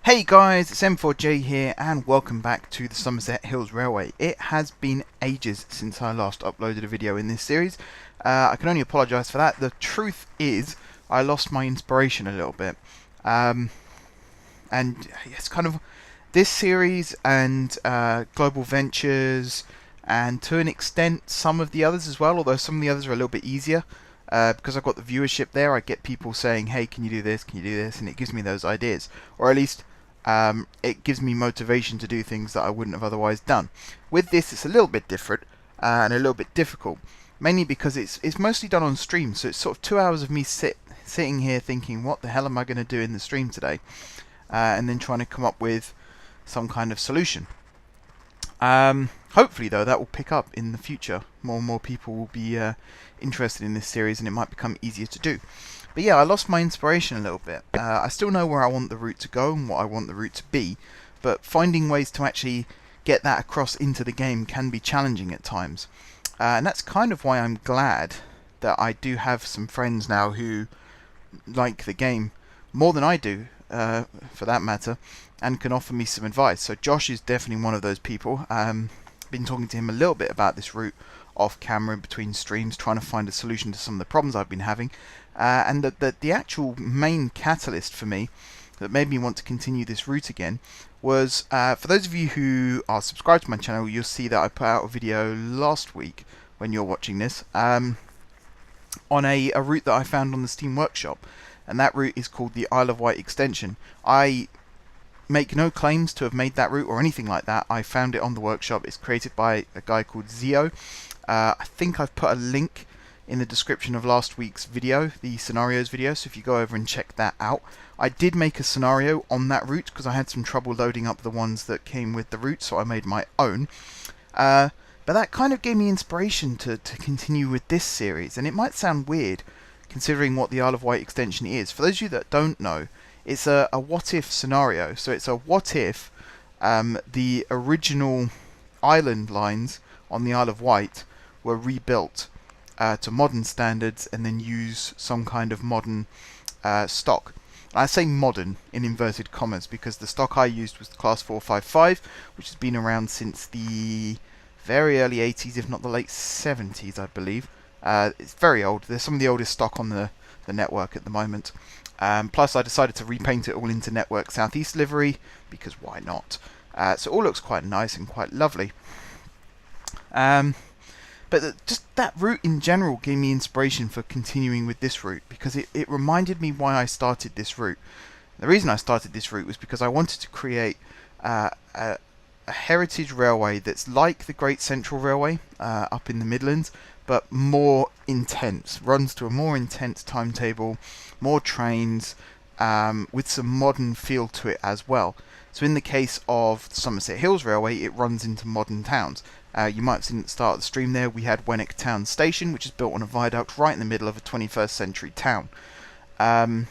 Hey guys, it's M4J here and welcome back to the Somerset Hills Railway. It has been ages since I last uploaded a video in this series. I can only apologise for that. The truth is, I lost my inspiration a little bit. And it's kind of this series and Global Ventures and to an extent some of the others as well, although some of the others are a little bit easier. Because I've got the viewership there, I get people saying, hey, can you do this, can you do this, and it gives me those ideas. Or at least it gives me motivation to do things that I wouldn't have otherwise done. With this, it's a little bit different and a little bit difficult, mainly because it's mostly done on stream, so it's sort of 2 hours of me sitting here thinking, what the hell am I going to do in the stream today? And then trying to come up with some kind of solution. Hopefully, though, that will pick up in the future. More and more people will be interested in this series, and it might become easier to do. But yeah, I lost my inspiration a little bit. I still know where I want the route to go and what I want the route to be, but finding ways to actually get that across into the game can be challenging at times. And that's kind of why I'm glad that I do have some friends now who like the game more than I do, for that matter, and can offer me some advice. So Josh is definitely one of those people. Been talking to him a little bit about this route off camera in between streams, trying to find a solution to some of the problems I've been having. And the actual main catalyst for me that made me want to continue this route again was, for those of you who are subscribed to my channel, you'll see that I put out a video last week when you're watching this, on a route that I found on the Steam Workshop, and that route is called the Isle of Wight extension. I make no claims to have made that route or anything like that. I found it on the workshop. It's created by a guy called Zio. I think I've put a link in the description of last week's video, the scenarios video, so if you go over and check that out. I did make a scenario on that route because I had some trouble loading up the ones that came with the route, so I made my own. But that kind of gave me inspiration to continue with this series, and it might sound weird considering what the Isle of Wight extension is. For those of you that don't know, it's a what-if scenario. So it's a what-if the original island lines on the Isle of Wight were rebuilt to modern standards and then use some kind of modern stock. I say modern in inverted commas because the stock I used was the Class 455, which has been around since the very early 80s, if not the late 70s, I believe. It's very old. There's some of the oldest stock on the network at the moment. Plus, I decided to repaint it all into Network Southeast livery, because why not? So it all looks quite nice and quite lovely. But just that route in general gave me inspiration for continuing with this route, because it reminded me why I started this route. The reason I started this route was because I wanted to create a heritage railway that's like the Great Central Railway up in the Midlands, but more intense, runs to a more intense timetable, more trains, with some modern feel to it as well. So in the case of the Somerset Hills Railway, it runs into modern towns. You might have seen at the start of the stream there, we had Wenwick Town Station, which is built on a viaduct right in the middle of a 21st century town. And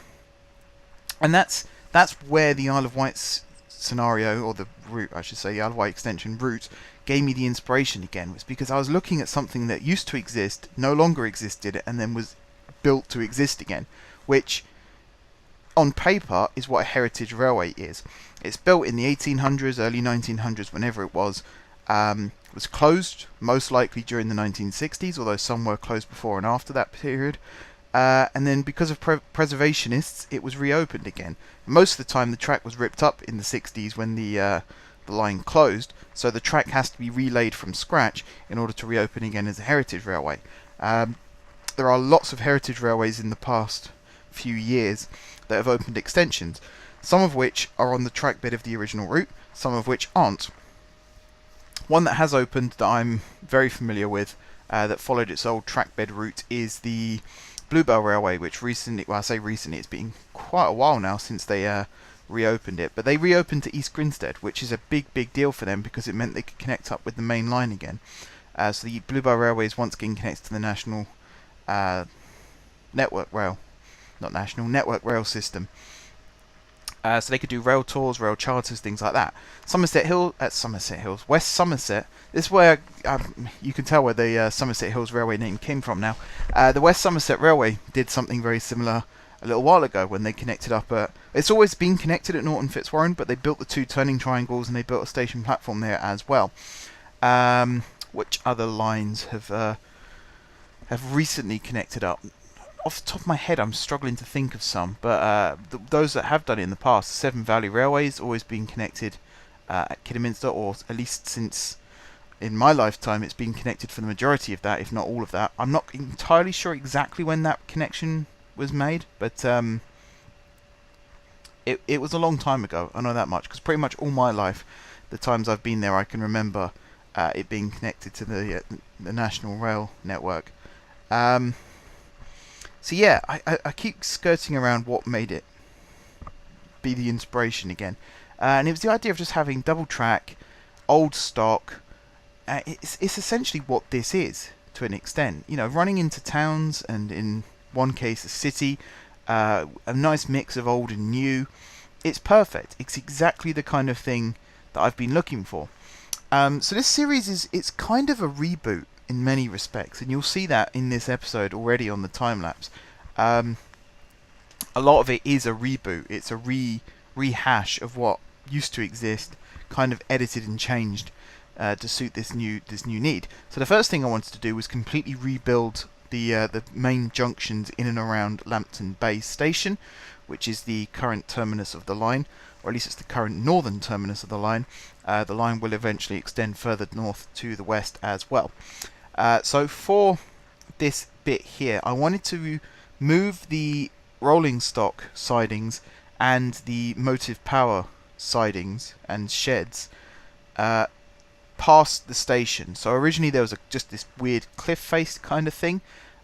that's where the Isle of Wight scenario, or the route, I should say, the Isle of Wight extension route, gave me the inspiration again. Was because I was looking at something that used to exist, no longer existed, and then was built to exist again, which on paper is what a heritage railway is. It's built in the 1800s, early 1900s, whenever it was closed, most likely during the 1960s, although some were closed before and after that period. And then because of preservationists, it was reopened again. Most of the time the track was ripped up in the 60s when the line closed, so the track has to be relaid from scratch in order to reopen again as a heritage railway. There are lots of heritage railways in the past few years that have opened extensions, some of which are on the track bed of the original route, some of which aren't. One that has opened that I'm very familiar with, that followed its old trackbed route, is the Bluebell Railway, which recently, well, I say recently, it's been quite a while now since they reopened it, but they reopened to East Grinstead, which is a big deal for them because it meant they could connect up with the main line again. So the Bluebell Railway is once again connected to the national network rail system. So they could do rail tours, rail charters, things like that. West Somerset. This is where you can tell where the Somerset Hills Railway name came from now. The West Somerset Railway did something very similar a little while ago when they connected up it's always been connected at Norton Fitzwarren, but they built the 2 turning triangles and they built a station platform there as well. Which other lines have recently connected up? Off the top of my head, I'm struggling to think of some, but those that have done it in the past, the Severn Valley Railway has always been connected at Kidderminster, or at least since in my lifetime it's been connected for the majority of that, if not all of that. I'm not entirely sure exactly when that connection was made, but it was a long time ago, I know that much, because pretty much all my life, the times I've been there, I can remember it being connected to the National Rail network. So yeah, I keep skirting around what made it be the inspiration again. And it was the idea of just having double track, old stock. It's essentially what this is, to an extent. You know, running into towns, and in one case a city, a nice mix of old and new. It's perfect. It's exactly the kind of thing that I've been looking for. So this series it's kind of a reboot in many respects, and you'll see that in this episode already on the time lapse. A lot of it is a reboot. It's a rehash of what used to exist, kind of edited and changed to suit this new need. So the first thing I wanted to do was completely rebuild the main junctions in and around Lambton Bay Station, which is the current terminus of the line, or at least it's the current northern terminus of the line. The line will eventually extend further north to the west as well. So for this bit here, I wanted to move the rolling stock sidings and the motive power sidings and sheds past the station. So originally there was just this weird cliff face kind of thing,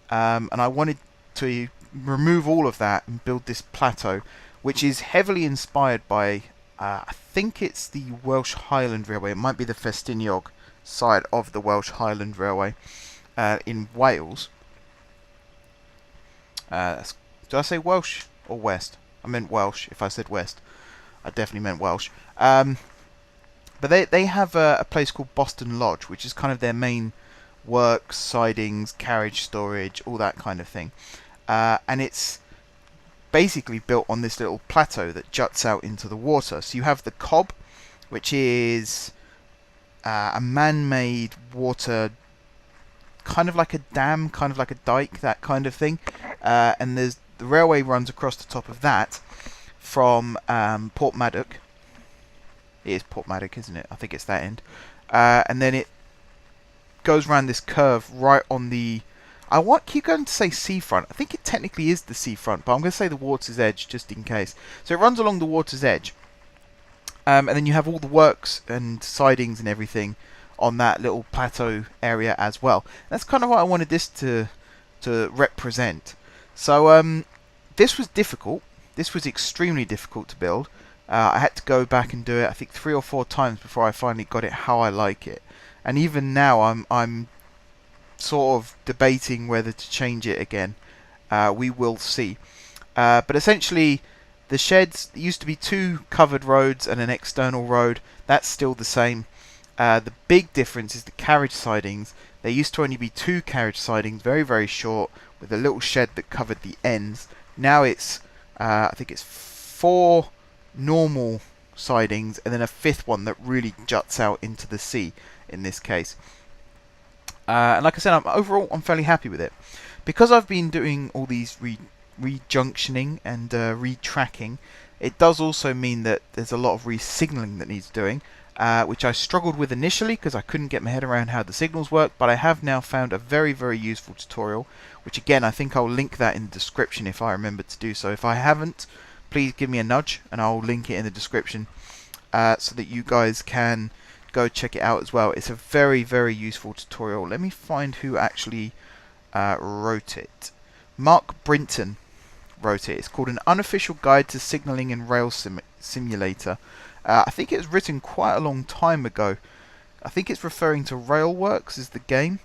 and I wanted to remove all of that and build this plateau, which is heavily inspired by I think it's the Welsh Highland Railway. It might be the Festiniog side of the Welsh Highland Railway in Wales. Did I say Welsh or West? I meant Welsh. If I said West, I definitely meant Welsh. But they have a place called Boston Lodge, which is kind of their main works, sidings, carriage storage, all that kind of thing. And it's basically built on this little plateau that juts out into the water. So you have the Cobb, which is a man-made water, kind of like a dam, kind of like a dike, that kind of thing. And the railway runs across the top of that from Portmaddock. It is Portmaddock, isn't it? I think it's that end. And then it goes around this curve right on the... keep going to say seafront. I think it technically is the seafront, but I'm going to say the water's edge just in case. So it runs along the water's edge. And then you have all the works and sidings and everything on that little plateau area as well. That's kind of what I wanted this to represent. So this was difficult. This was extremely difficult to build. I had to go back and do it, I think 3 or 4 times before I finally got it how I like it. And even now I'm sort of debating whether to change it again. We will see. But essentially, the sheds used to be 2 covered roads and an external road. That's still the same. The big difference is the carriage sidings. There used to only be 2 carriage sidings, very, very short, with a little shed that covered the ends. Now it's, I think it's 4 normal sidings and then a 5th one that really juts out into the sea in this case. And like I said, overall I'm fairly happy with it. Because I've been doing all these rejunctioning and retracking, it does also mean that there's a lot of re-signalling that needs doing, which I struggled with initially because I couldn't get my head around how the signals work, but I have now found a very, very useful tutorial, which again I think I'll link that in the description if I remember to do so. If I haven't, please give me a nudge and I'll link it in the description so that you guys can go check it out as well. It's a very, very useful tutorial. Let me find who actually wrote it. Mark Brinton wrote it. It's called An Unofficial Guide to Signalling in Rail Simulator. I think it was written quite a long time ago. I think it's referring to Railworks as the game.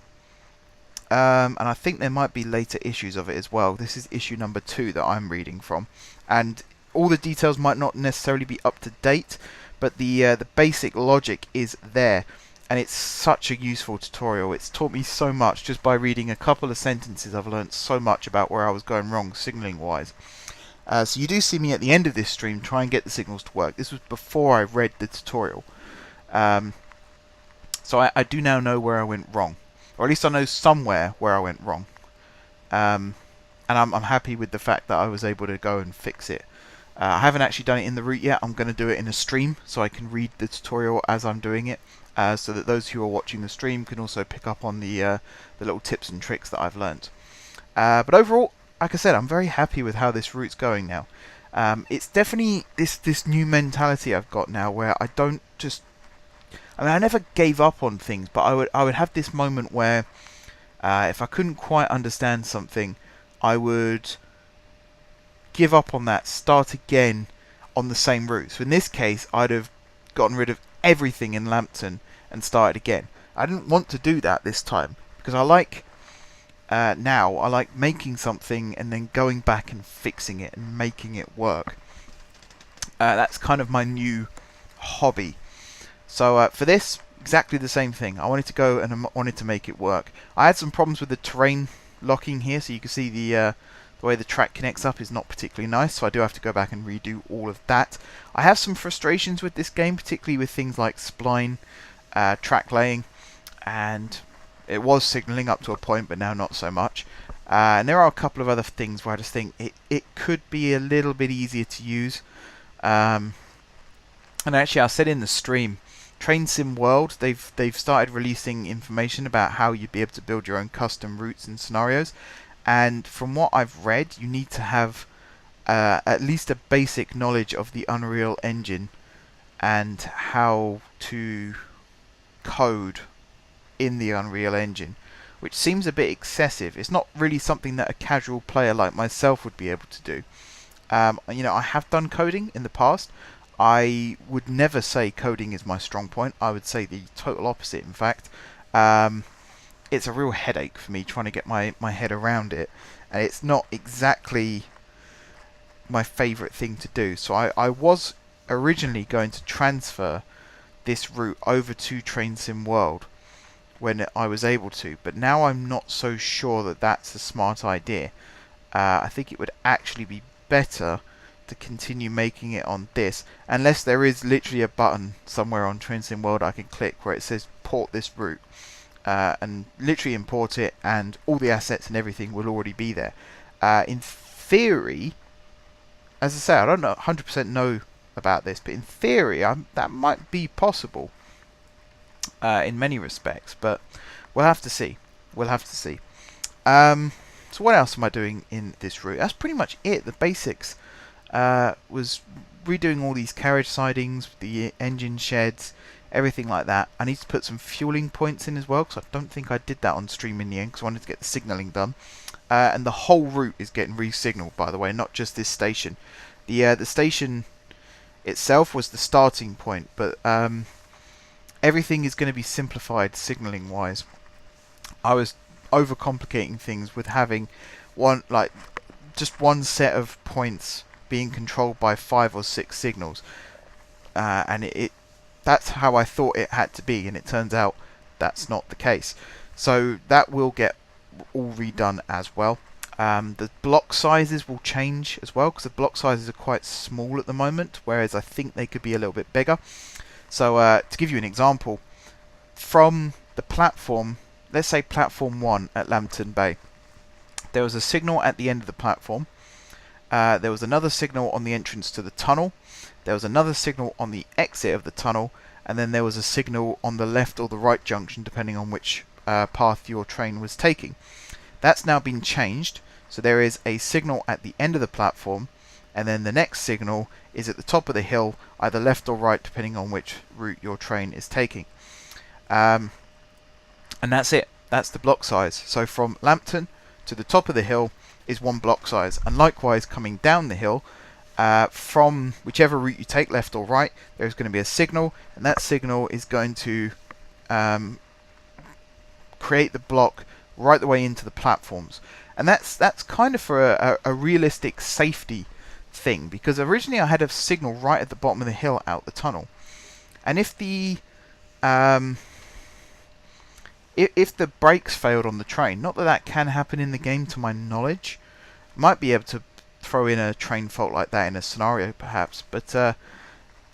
And I think there might be later issues of it as well. This is issue number 2 that I'm reading from. And all the details might not necessarily be up to date, but the basic logic is there. And it's such a useful tutorial. It's taught me so much just by reading a couple of sentences. I've learnt so much about where I was going wrong signalling wise. So you do see me at the end of this stream try and get the signals to work. This was before I read the tutorial. So I do now know where I went wrong. Or at least I know somewhere where I went wrong. And I'm happy with the fact that I was able to go and fix it. I haven't actually done it in the route yet. I'm going to do it in a stream so I can read the tutorial as I'm doing it, so that those who are watching the stream can also pick up on the little tips and tricks that I've learnt. But overall, like I said, I'm very happy with how this route's going now. It's definitely this new mentality I've got now, where I don't just... I mean, I never gave up on things, but I would have this moment where if I couldn't quite understand something, I would give up on that, start again on the same route. So in this case, I'd have gotten rid of everything in Lambton and started again. I didn't want to do that this time, because I like now I like making something and then going back and fixing it and making it work. That's kind of my new hobby. So for this, exactly the same thing. I wanted to go and I wanted to make it work. I had some problems with the terrain locking here, so you can see the way the track connects up is not particularly nice, so I do have to go back and redo all of that. I have some frustrations with this game, particularly with things like spline, track laying, and it was signalling up to a point, but now not so much. And there are a couple of other things where I just think it could be a little bit easier to use. And actually, I said in the stream, Train Sim World, they've started releasing information about how you'd be able to build your own custom routes and scenarios. And from what I've read, you need to have at least a basic knowledge of the Unreal Engine and how to code in the Unreal Engine, which seems a bit excessive. It's not really something that a casual player like myself would be able to do. You know, I have done coding in the past. I would never say coding is my strong point. I would say the total opposite, in fact. It's a real headache for me trying to get my head around it, and it's not exactly my favourite thing to do. So I was originally going to transfer this route over to Train Sim World when I was able to, but now I'm not so sure that that's a smart idea. I think it would actually be better to continue making it on this, unless there is literally a button somewhere on Train Sim World I can click where it says port this route. And literally import it, and all the assets and everything will already be there. In theory, as I say, I don't know 100% know about this, but in theory, that might be possible in many respects. But we'll have to see. We'll have to see. So what else am I doing in this route? That's pretty much it. The basics was redoing all these carriage sidings, the engine sheds, everything like that. I need to put some fueling points in as well, because I don't think I did that on stream in the end, because I wanted to get the signalling done. And the whole route is getting re-signalled, by the way, not just this station. The station itself was the starting point, but everything is going to be simplified signalling wise. I was overcomplicating things with having just one set of points being controlled by 5 or 6 signals, and that's how I thought it had to be, and it turns out that's not the case. So that will get all redone as well. The block sizes will change as well, because the block sizes are quite small at the moment, whereas I think they could be a little bit bigger. So to give you an example, from the platform, let's say platform 1 at Lambton Bay, there was a signal at the end of the platform. There was another signal on the entrance to the tunnel. There was another signal on the exit of the tunnel, and then there was a signal on the left or the right junction, depending on which path your train was taking. That's now been changed, so there is a signal at the end of the platform, and then the next signal is at the top of the hill, either left or right, depending on which route your train is taking. And that's it. That's the block size. So from Lambton to the top of the hill is one block size, and likewise coming down the hill, from whichever route you take, left or right, there's going to be a signal, and that signal is going to create the block right the way into the platforms. And that's kind of for a realistic safety thing, because originally I had a signal right at the bottom of the hill out the tunnel, and if the brakes failed on the train, not that that can happen in the game to my knowledge, might be able to throw in a train fault like that in a scenario perhaps, but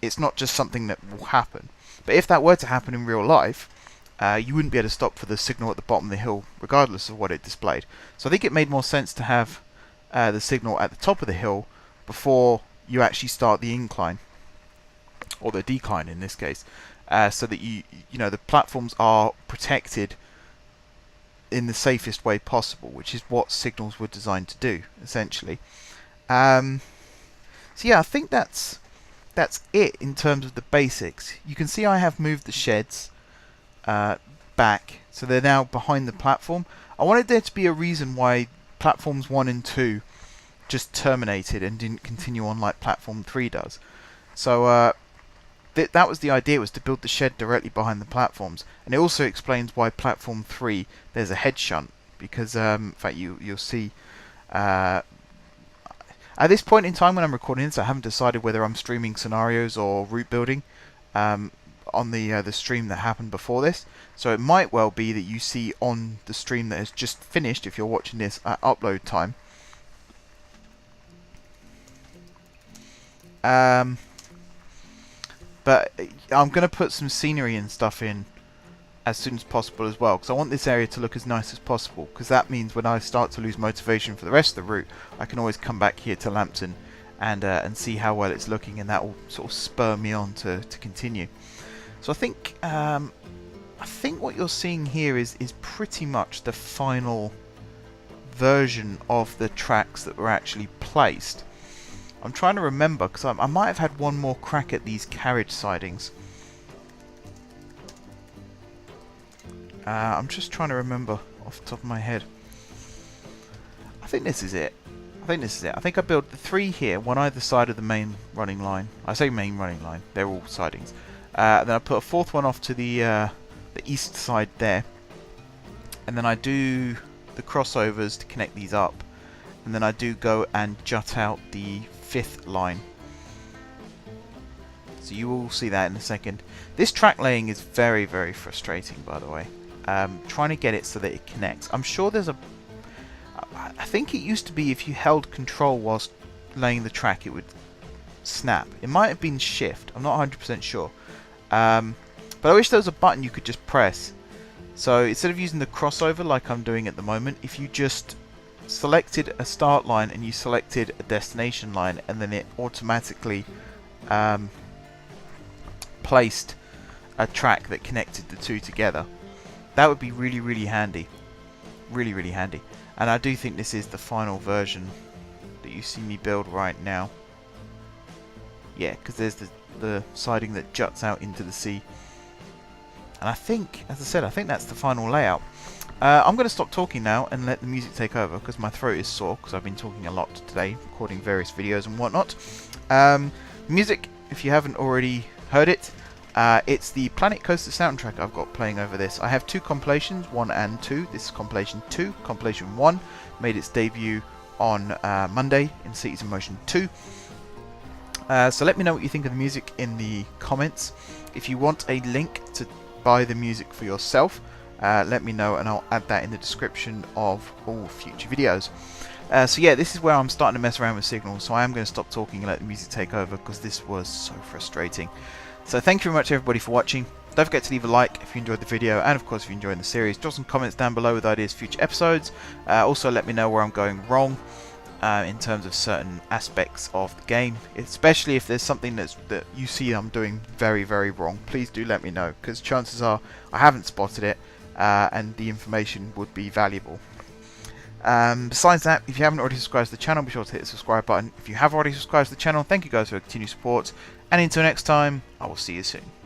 it's not just something that will happen. But if that were to happen in real life, you wouldn't be able to stop for the signal at the bottom of the hill regardless of what it displayed. So I think it made more sense to have the signal at the top of the hill before you actually start the incline, or the decline in this case, so that you know the platforms are protected in the safest way possible, which is what signals were designed to do essentially. So yeah, I think that's it in terms of the basics. You can see I have moved the sheds back, so they're now behind the platform. I wanted there to be a reason why platforms 1 and 2 just terminated and didn't continue on like platform 3 does. So that was the idea, was to build the shed directly behind the platforms. And it also explains why platform 3 there's a head shunt, because in fact you'll see at this point in time when I'm recording this, I haven't decided whether I'm streaming scenarios or route building on the stream that happened before this. So it might well be that you see on the stream that has just finished, if you're watching this at upload time, but I'm going to put some scenery and stuff in as soon as possible as well, because I want this area to look as nice as possible, because that means when I start to lose motivation for the rest of the route, I can always come back here to Lambton and see how well it's looking, and that will sort of spur me on to continue. So I think what you're seeing here is pretty much the final version of the tracks that were actually placed. I'm trying to remember, because I might have had one more crack at these carriage sidings. I'm just trying to remember off the top of my head. I think this is it. I think I built the 3 here, one either side of the main running line. I say main running line, they're all sidings. Then I put a 4th one off to the east side there. And then I do the crossovers to connect these up. And then I do go and jut out the 5th line. So you will see that in a second. This track laying is very, very frustrating, by the way. Trying to get it so that it connects. I'm sure there's a... I think it used to be if you held control whilst laying the track, it would snap. It might have been shift. I'm not 100% sure. But I wish there was a button you could just press. So instead of using the crossover like I'm doing at the moment, if you just selected a start line and you selected a destination line, and then it automatically placed a track that connected the two together, that would be really, really handy. Really, really handy. And I do think this is the final version that you see me build right now. Yeah, because there's the siding that juts out into the sea. And I think, as I said, I think that's the final layout. I'm going to stop talking now and let the music take over, because my throat is sore because I've been talking a lot today, recording various videos and whatnot. Music, if you haven't already heard it, it's the Planet Coaster soundtrack I've got playing over this. I have 2 compilations, 1 and 2. This is compilation 2. Compilation 1 made its debut on Monday in Cities in Motion 2. So let me know what you think of the music in the comments. If you want a link to buy the music for yourself, let me know and I'll add that in the description of all future videos. So yeah, this is where I'm starting to mess around with signals, so I am going to stop talking and let the music take over, because this was so frustrating. So thank you very much everybody for watching. Don't forget to leave a like if you enjoyed the video, and of course if you're enjoying the series, drop some comments down below with ideas for future episodes. Also let me know where I'm going wrong in terms of certain aspects of the game, especially if there's something that you see I'm doing very, very wrong. Please do let me know, because chances are I haven't spotted it, and the information would be valuable. Besides that, if you haven't already subscribed to the channel, be sure to hit the subscribe button. If you have already subscribed to the channel, thank you guys for your continued support, and until next time, I will see you soon.